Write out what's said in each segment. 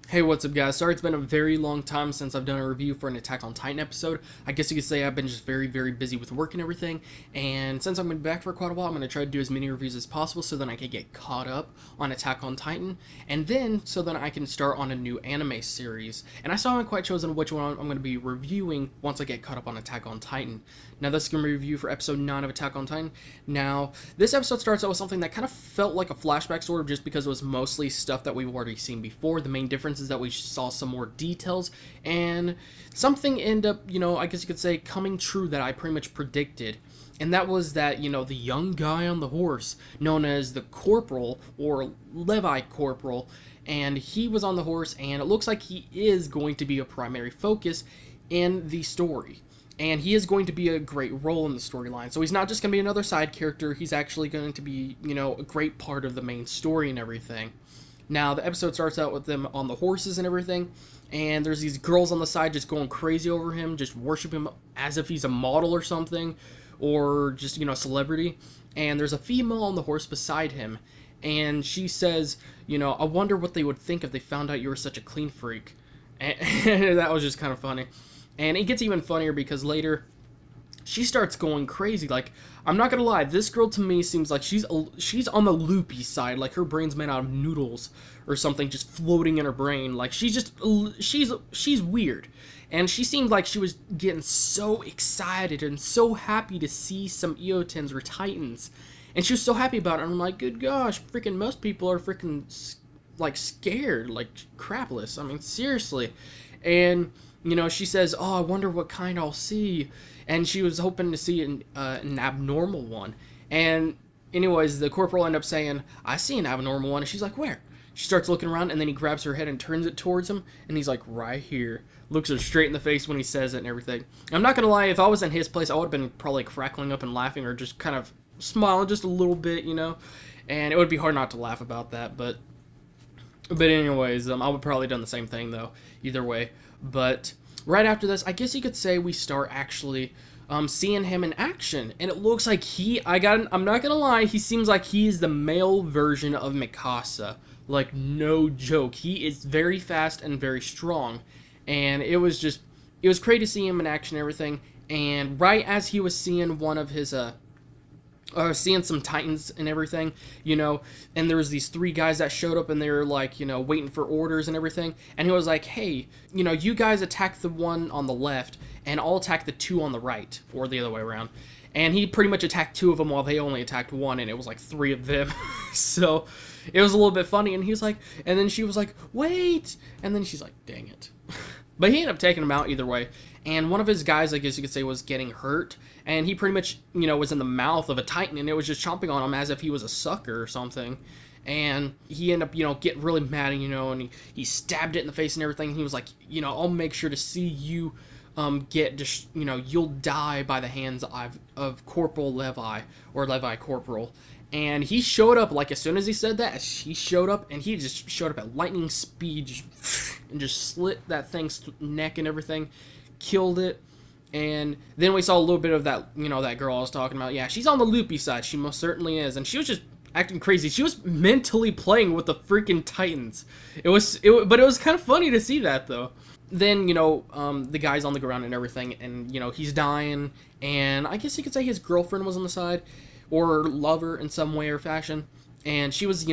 Hey, what's up, guys? Sorry it's been a very long time since I've done a review for an Attack on Titan episode. I guess you could say I've been just very busy with work and everything, and since I'm going to be back for quite a while, I'm going to try to do as many reviews as possible so then I can get caught up on Attack on Titan, and then so then I can start on a new anime series. And I still haven't quite chosen which one I'm going to be reviewing once I get caught up on Attack on Titan. Now, this is going to be a review for episode 9 of Attack on Titan. Now, this episode starts out with something that kind of felt like a flashback, sort of, just because it was mostly stuff that we've already seen before. The main difference is that we saw some more details, and something ended up, I guess you could say, coming true that I pretty much predicted. And that was that, the young guy on the horse, known as the Corporal, or Levi Corporal, and he was on the horse, and it looks like he is going to be a primary focus in the story. And he is going to be a great role in the storyline. So he's not just going to be another side character, he's actually going to be, a great part of the main story and everything. Now, the episode starts out with them on the horses and everything, and there's these girls on the side just going crazy over him, just worship him as if he's a model or something, or just, a celebrity. And there's a female on the horse beside him, and she says, I wonder what they would think if they found out you were such a clean freak. And that was just kind of funny. And it gets even funnier because later she starts going crazy. Like, I'm not gonna lie, this girl to me seems like she's on the loopy side. Like, her brain's made out of noodles or something, just floating in her brain. Like, she's weird. And she seemed like she was getting so excited and so happy to see some Eotens or Titans. And she was so happy about it. And I'm like, good gosh, freaking most people are freaking, like, scared, like, crapless. I mean, seriously. And she says, oh, I wonder what kind I'll see. And she was hoping to see an abnormal one. And anyways, the corporal ended up saying, I see an abnormal one. And she's like, where? She starts looking around, and then he grabs her head and turns it towards him. And he's like, right here. Looks her straight in the face when he says it and everything. I'm not going to lie, if I was in his place, I would have been probably crackling up and laughing, or just kind of smiling just a little bit, And it would be hard not to laugh about that. But anyways, I would probably done the same thing, though, either way. But right after this, I guess you could say we start actually seeing him in action. And it looks like I'm not gonna lie, he seems like he's the male version of Mikasa. Like, no joke. He is very fast and very strong. And it was great to see him in action and everything. And right as he was seeing one of his seeing some Titans and everything, and there was these 3 guys that showed up, and they were like, waiting for orders and everything, and he was like, hey, you guys attack the one on the left, and I'll attack the 2 on the right, or the other way around. And he pretty much attacked 2 of them while they only attacked 1, and it was like 3 of them. So it was a little bit funny, and he's like, and then she was like, wait, and then she's like, dang it. But he ended up taking him out either way. And one of his guys, I guess you could say, was getting hurt. And he pretty much, was in the mouth of a Titan, and it was just chomping on him as if he was a sucker or something. And he ended up, getting really mad, and he stabbed it in the face and everything. And he was like, I'll make sure to see you get just, you'll die by the hands of Corporal Levi, or Levi Corporal. And he showed up, like, as soon as he said that, he showed up, and he just showed up at lightning speed, and just slit that thing's neck and everything, killed it. And then we saw a little bit of that, that girl I was talking about. Yeah, she's on the loopy side, she most certainly is, and she was just acting crazy. She was mentally playing with the freaking Titans. But it was kind of funny to see that, though. Then, the guy's on the ground and everything, and, he's dying, and I guess you could say his girlfriend was on the side, or lover in some way or fashion, and she was,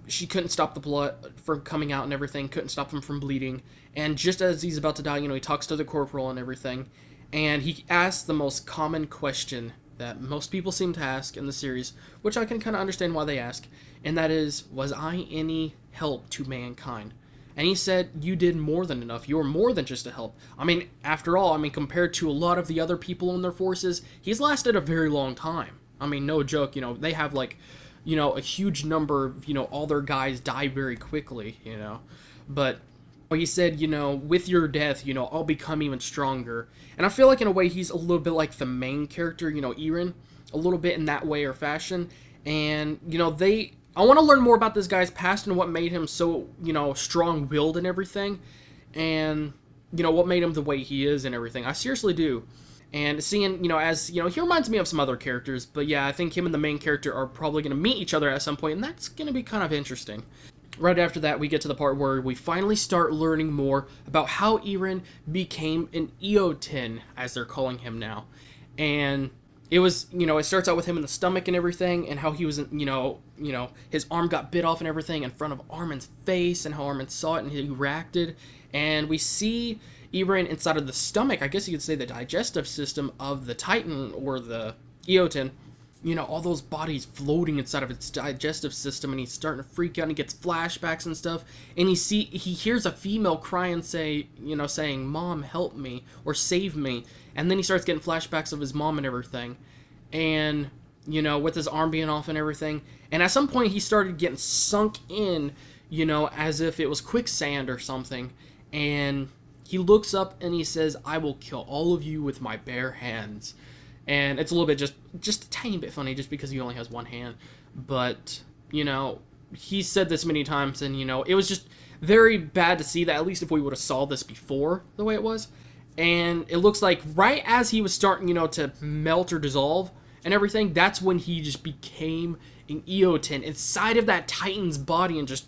she couldn't stop the blood from coming out and everything, couldn't stop him from bleeding, and just as he's about to die, he talks to the corporal and everything, and he asks the most common question that most people seem to ask in the series, which I can kind of understand why they ask, and that is, was I any help to mankind? And he said, you did more than enough. You were more than just a help. I mean, after all, compared to a lot of the other people in their forces, he's lasted a very long time. I mean, no joke, they have, like, a huge number of, all their guys die very quickly, But he said, with your death, I'll become even stronger. And I feel like, in a way, he's a little bit like the main character, Eren, a little bit in that way or fashion. And, I want to learn more about this guy's past and what made him so, strong-willed and everything. And, what made him the way he is and everything. I seriously do. And seeing, he reminds me of some other characters, but yeah, I think him and the main character are probably going to meet each other at some point, and that's going to be kind of interesting. Right after that, we get to the part where we finally start learning more about how Eren became an Eoten, as they're calling him now. And it was, it starts out with him in the stomach and everything, and how he was, his arm got bit off and everything in front of Armin's face, and how Armin saw it and he reacted. And we see Eren inside of the stomach, I guess you could say the digestive system of the Titan or the Eoten. All those bodies floating inside of its digestive system, and he's starting to freak out, and he gets flashbacks and stuff, and he hears a female cry and saying, "Mom, help me," or "Save me," and then he starts getting flashbacks of his mom and everything, and, with his arm being off and everything, and at some point he started getting sunk in, as if it was quicksand or something, and he looks up and he says, "I will kill all of you with my bare hands." And it's a little bit just a tiny bit funny just because he only has one hand. But, he said this many times, and, it was just very bad to see that, at least if we would have saw this before the way it was. And it looks like right as he was starting, to melt or dissolve and everything, that's when he just became an Eoten inside of that Titan's body, and just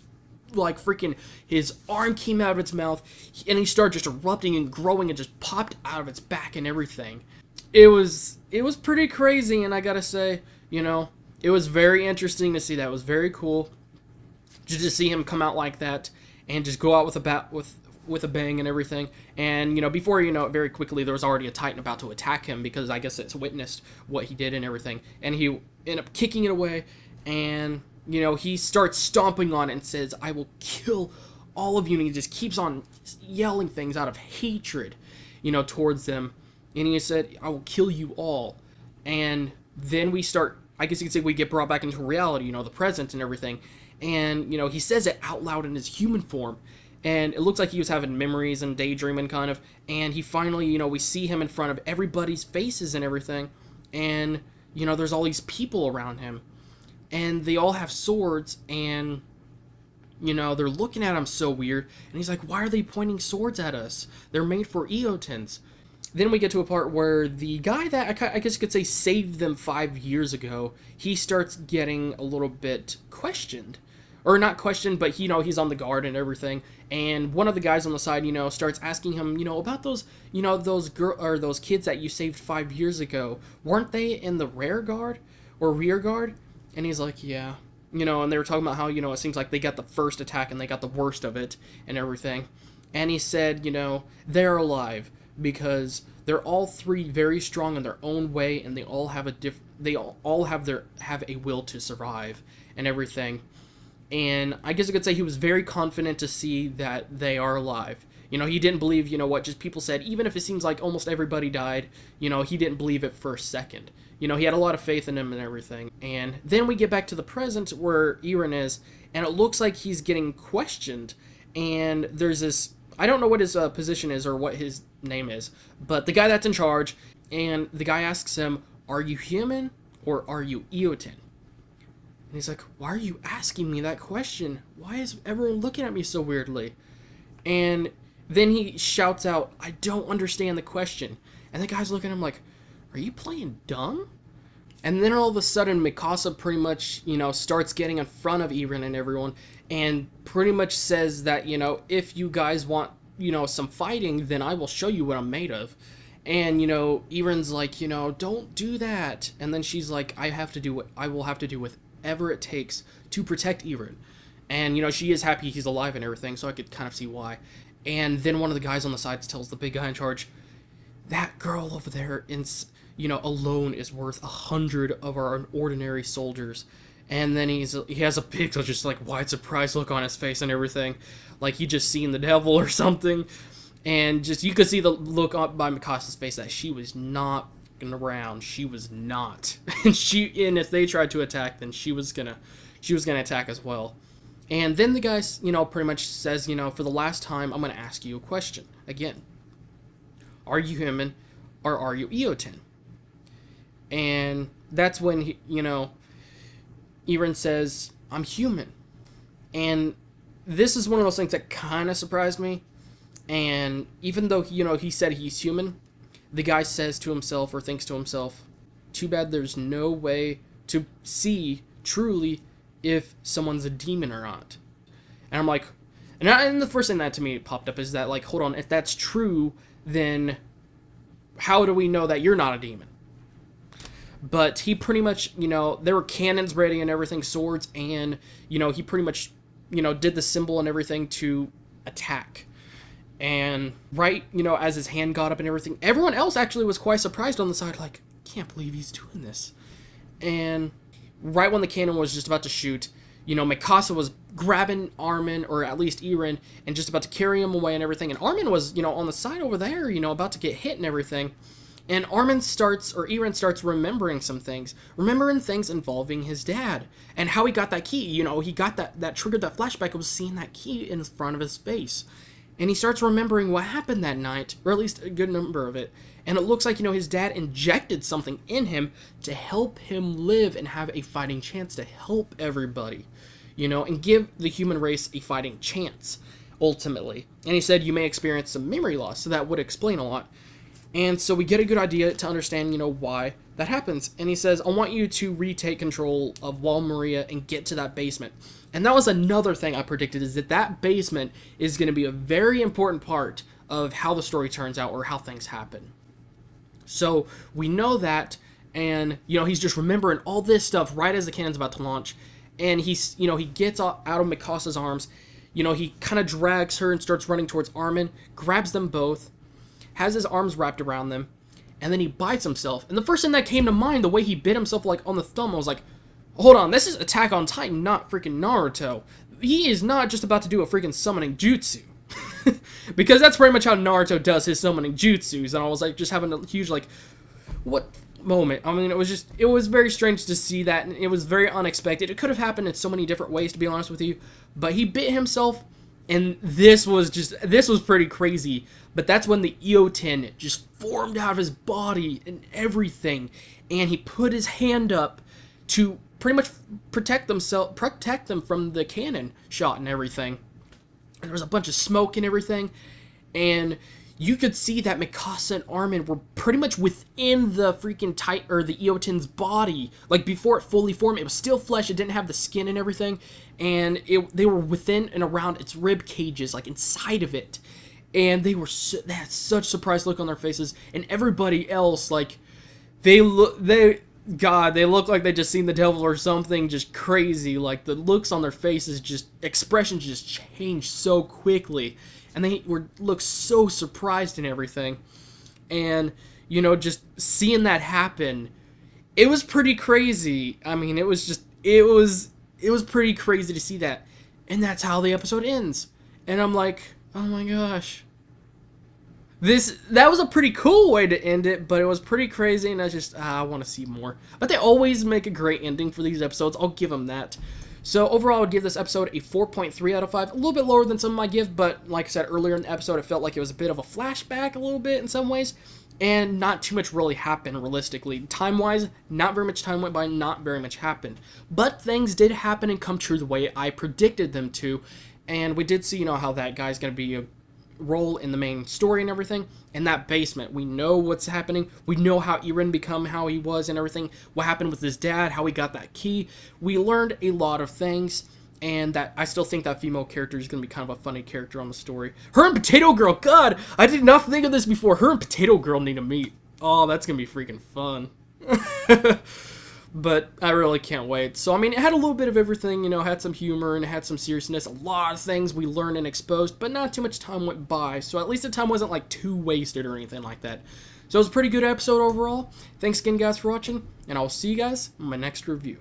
like freaking his arm came out of its mouth, and he started just erupting and growing and just popped out of its back and everything. It was pretty crazy, and I gotta say, it was very interesting to see that. It was very cool just to see him come out like that and just go out with a bang and everything. And before very quickly there was already a Titan about to attack him, because I guess it's witnessed what he did and everything, and he ended up kicking it away, and he starts stomping on it and says, "I will kill all of you," and he just keeps on yelling things out of hatred, towards them. And he said, "I will kill you all." And then we start, I guess you could say, we get brought back into reality, the present and everything. And, he says it out loud in his human form. And it looks like he was having memories and daydreaming kind of. And he finally, we see him in front of everybody's faces and everything. And, there's all these people around him. And they all have swords, and, they're looking at him so weird. And he's like, "Why are they pointing swords at us? They're made for Eotens." Then we get to a part where the guy that I guess you could say saved them 5 years ago, he starts getting a little bit questioned. Or not questioned, but he's on the guard and everything. And one of the guys on the side, starts asking him, about those, those kids that you saved 5 years ago. Weren't they in the rear guard or rear guard? And he's like, "Yeah." And they were talking about how, it seems like they got the first attack and they got the worst of it and everything. And he said, "They're alive, because they're all three very strong in their own way, and they all have have a will to survive and everything." And I guess I could say he was very confident to see that they are alive. He didn't believe, what just people said, even if it seems like almost everybody died, he didn't believe it for a second. He had a lot of faith in him and everything. And then we get back to the present where Eren is, and it looks like he's getting questioned. And there's this, I don't know what his position is or what his name is, but the guy that's in charge, and the guy asks him, "Are you human or are you Eoten?" And he's like, "Why are you asking me that question? Why is everyone looking at me so weirdly?" And then he shouts out, "I don't understand the question." And the guy's looking at him like, "Are you playing dumb?" And then all of a sudden, Mikasa pretty much, starts getting in front of Eren and everyone, and pretty much says that, "If you guys want, some fighting, then I will show you what I'm made of." And, Eren's like, "Don't do that." And then she's like, I will have to do whatever it takes to protect Eren. And, she is happy he's alive and everything, so I could kind of see why. And then one of the guys on the sides tells the big guy in charge, "That girl over there alone is worth 100 of our ordinary soldiers." And then he has a big, just like wide surprise look on his face and everything, like he just seen the devil or something. And just you could see the look up by Mikasa's face that she was not around. She was not, and if they tried to attack, then she was gonna attack as well. And then the guy, pretty much says, "For the last time, I'm gonna ask you a question again. Are you human or are you Eoten?" And that's when Eren says, "I'm human." And this is one of those things that kind of surprised me. And even though, he said he's human, the guy says to himself, or thinks to himself, "Too bad there's no way to see truly if someone's a demon or not." And I'm like, and the first thing that to me popped up is that, like, hold on, if that's true, then how do we know that you're not a demon? But he pretty much, there were cannons ready and everything, swords, and, he pretty much, did the symbol and everything to attack. And right, as his hand got up and everything, everyone else actually was quite surprised on the side, like, can't believe he's doing this. And right when the cannon was just about to shoot, Mikasa was grabbing Armin, or at least Eren, and just about to carry him away and everything. And Armin was, on the side over there, about to get hit and everything. And Eren starts remembering some things. Remembering things involving his dad. And how he got that key. He got that triggered that flashback of seeing that key in front of his face. And he starts remembering what happened that night, or at least a good number of it. And it looks like, his dad injected something in him to help him live and have a fighting chance, to help everybody, and give the human race a fighting chance, ultimately. And he said you may experience some memory loss, so that would explain a lot. And so we get a good idea to understand, why that happens. And he says, I want you to retake control of Wall Maria and get to that basement. And that was another thing I predicted, is that basement is going to be a very important part of how the story turns out, or how things happen. So we know that, and, he's just remembering all this stuff right as the cannon's about to launch. And he's, he gets out of Mikasa's arms, he kind of drags her and starts running towards Armin, grabs them both, has his arms wrapped around them, and then he bites himself. And the first thing that came to mind, the way he bit himself, like, on the thumb, I was like, hold on, this is Attack on Titan, not freaking Naruto. He is not just about to do a freaking summoning jutsu. Because that's pretty much how Naruto does his summoning jutsus. And I was like, just having a huge, like, what moment? I mean, it was very strange to see that, and it was very unexpected. It could have happened in so many different ways, to be honest with you. But he bit himself, and this was pretty crazy. But that's when the Eoten just formed out of his body and everything. And he put his hand up to pretty much protect them from the cannon shot and everything. And there was a bunch of smoke and everything. And you could see that Mikasa and Armin were pretty much within the freaking the Eoten's body. Like, before it fully formed, it was still flesh, it didn't have the skin and everything. And they were within and around its rib cages, like inside of it. And they had such surprised look on their faces. And everybody else, like, they look like they just seen the devil or something just crazy. Like, the looks on their faces, expressions just changed so quickly. And they looked so surprised and everything. And, just seeing that happen, it was pretty crazy. I mean, it was pretty crazy to see that. And that's how the episode ends. And I'm like, oh my gosh. That was a pretty cool way to end it, but it was pretty crazy, and I want to see more. But they always make a great ending for these episodes, I'll give them that. So overall, I would give this episode a 4.3 out of 5. A little bit lower than some might give, but like I said earlier in the episode, it felt like it was a bit of a flashback a little bit in some ways, and not too much really happened realistically. Time-wise, not very much time went by, not very much happened. But things did happen and come true the way I predicted them to, and we did see, how that guy's going to be a role in the main story and everything. In that basement, we know what's happening. We know how Eren become how he was and everything. What happened with his dad, how he got that key. We learned a lot of things, and that I still think that female character is going to be kind of a funny character on the story. Her and Potato Girl, God, I did not think of this before. Her and Potato Girl need to meet. Oh, that's going to be freaking fun. But I really can't wait. So, I mean, it had a little bit of everything, had some humor and it had some seriousness. A lot of things we learned and exposed, but not too much time went by. So at least the time wasn't, like, too wasted or anything like that. So it was a pretty good episode overall. Thanks again, guys, for watching, and I'll see you guys in my next review.